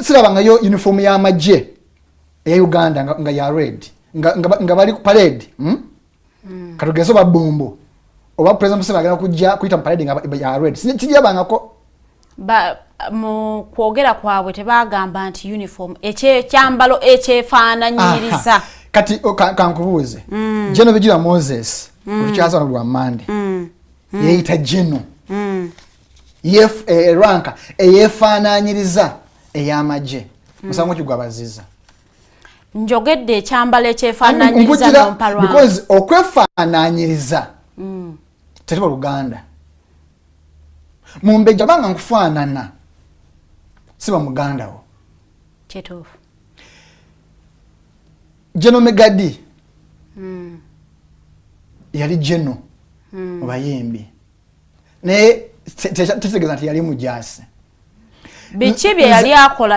sirabanga yo uniform ya maje ya Uganda nga ya red nga bali ku parade katogezo babombo oba president Museveni agenda kujja kuita parade nga ya red kijabangako ba mu kwogera kwabwe tebagamba nti uniform kyambalo ekyefaananyiriza kati kankubuuze General Bijira Moses ukiaza lwa Mande yeita General ranka eyefaananyiriza eyamaje musango kigwabaziza njogedde ekyambalo ekyefaananyiriza n'omparwa because okwefaananyiriza tetiba Luganda mumbeja banga nkufaanana siba Muganda wo kyetuufu General Megadi yali General mubayimbi naye tetegeza nti yali mujasi biki bye yali akola